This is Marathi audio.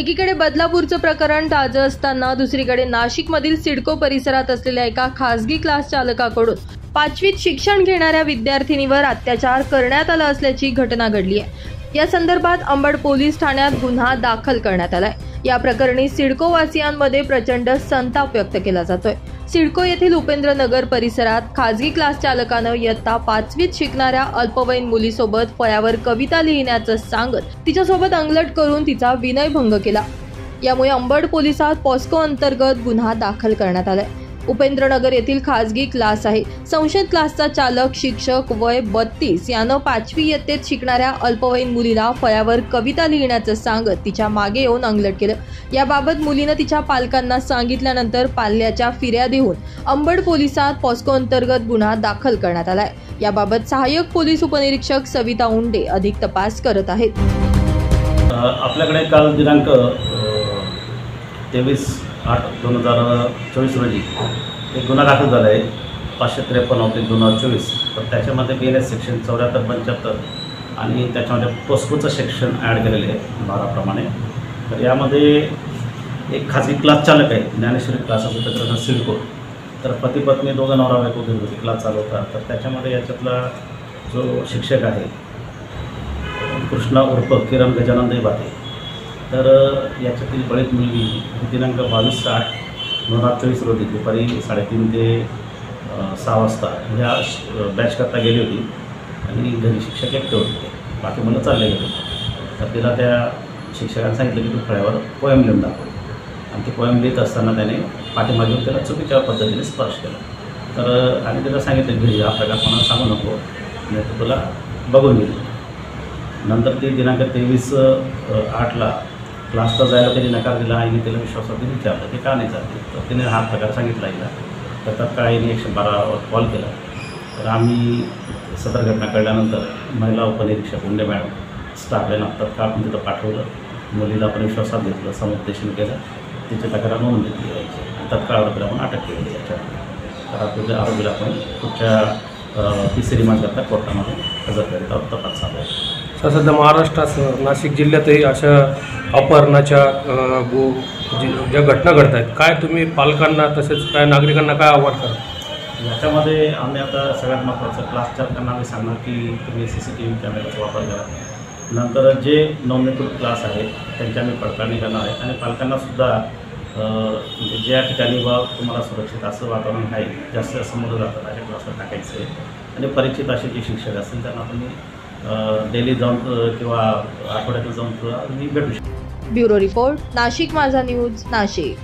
एकीकडे बदलापूरचं प्रकरण ताजं असताना दुसरीकडे नाशिकमधील सिडको परिसरात असलेल्या एका खासगी क्लास चालकाकडून 5वीत शिक्षण घेणाऱ्या विद्यार्थिनीवर अत्याचार करण्यात आला असल्याची घटना घडली आहे। या संदर्भात अंबड पोलीस ठाण्यात गुन्हा दाखल करण्यात आलाय। या प्रकरणी सिडको वासियांमध्ये प्रचंड संताप व्यक्त केला जातोय। सिडको येथील उपेंद्र नगर परिसरात खासगी क्लास चालकानं इयत्ता 5वीत शिकणाऱ्या अल्पवयीन मुलीसोबत फळ्यावर कविता लिहिण्याचं सांगत तिच्यासोबत अंगलट करून तिचा विनयभंग केला। यामुळे अंबड पोलिसात पॉस्को अंतर्गत गुन्हा दाखल करण्यात आलाय। उपेंद्र नगर येथील खासगी क्लास आहे। संशयित क्लासचा चालक शिक्षक वय 32 यानं 5वी इयत्तेत शिकणाऱ्या अल्पवयीन मुलीला फळ्यावर कविता लिहिण्याचं सांगत तिच्या मागे येऊन अंगलट केलं। याबाबत मुलीनं तिच्या पालकांना सांगितल्यानंतर पाल्याच्या फिर्यादीहून अंबड पोलिसात पॉस्को अंतर्गत गुन्हा दाखल करण्यात आलाय। याबाबत सहाय्यक पोलीस उपनिरीक्षक सविता उंडे अधिक तपास करत आहेत। आपल्याकडे काल दिनांक 23/8/2024 रोजी एक गुन्हा दाखल झाला आहे 553/2024। तर त्याच्यामध्ये BNS सेक्शन 74-75 आणि त्याच्यामध्ये पॉस्कोचं सेक्शन ॲड केलेले आहे 12 प्रमाणे। तर यामध्ये एक खाजगी क्लास चालक आहे, ज्ञानेश्वरी क्लास असतो त्याच्यानं सिडको। तर पती पत्नी दोघं नवरा बायको घरगुती क्लास चालवतात। तर त्याच्यामध्ये याच्यातला जो शिक्षक आहे कृष्णा उर्फ किरण गजानन दैबाते, तर याच्यातील बळीत मुलगी दिनांक 22/8/2024 रोजी दुपारी 3:30 ते 6 वाजता ह्या बॅचकरता गेली होती आणि घरी शिक्षक एकटे होते, बाकी मुलं चालले गेले। तर तिला त्या शिक्षकांनी सांगितलं की तू फळ्यावर पोएम लिहून दाखव आणि ती पोएम लिहित असताना त्याने पाठीमागून त्याला चुकीच्या पद्धतीने स्पर्श केला। तर आणि तिला सांगितलं घरी हा प्रकार कोणाला सांगू नको, नाही तर तुला बघून गेली। नंतर ती दिनांक 23/8ला क्लासला जायला त्यांनी नकार दिला आणि तिला विश्वासात विचारलं की का नाही जाते। तर तिने हा प्रकार सांगितला हिला। तर तत्काळ हिने 112वर कॉल केला। तर आम्ही सदर घटना कळल्यानंतर महिला उपनिरीक्षक उंडे मॅडम स्टाफ यांना तत्काळ आपण तिथं पाठवलं। मुलीला आपण विश्वासात घेतलं, समुपदेशन केलं, तिची तक्रार नोंद घेतली आणि तत्काळ आरोपीला आपण अटक केली। याच्यावर तर आरोपीला आपण पुढच्या 3 रिमांडकरता कोर्टामध्ये हजर करीत आहोत। तपास चालू आहे। सध्या महाराष्ट्रात नाशिक जिल्ह्यातही अशा अपहरणाच्या ज्या घटना घडत आहेत, काय तुम्ही पालकांना तसेच काय नागरिकांना काय आव्हान करा? याच्यामध्ये आम्ही आता सगळ्यात महत्त्वाचं क्लास चालकांना आम्ही सांगणार की तुम्ही CCTV कॅमेऱ्याचा वापर करा। नंतर जे नोंदणीकृत क्लास आहेत त्यांची आम्ही पडताळणी करणार आहे आणि पालकांनासुद्धा ज्या ठिकाणी तुम्हाला सुरक्षित असं वातावरण आहे, जास्त समोर जातात अशा क्लासला टाकायचं आहे आणि परिचित असे जे शिक्षक असतील त्यांना तुम्ही डेली जाऊन किंवा आठवड्यातून जाऊन तुम्ही भेटू शकता। ब्युरो रिपोर्ट, नाशिक माझा न्यूज, नाशिक।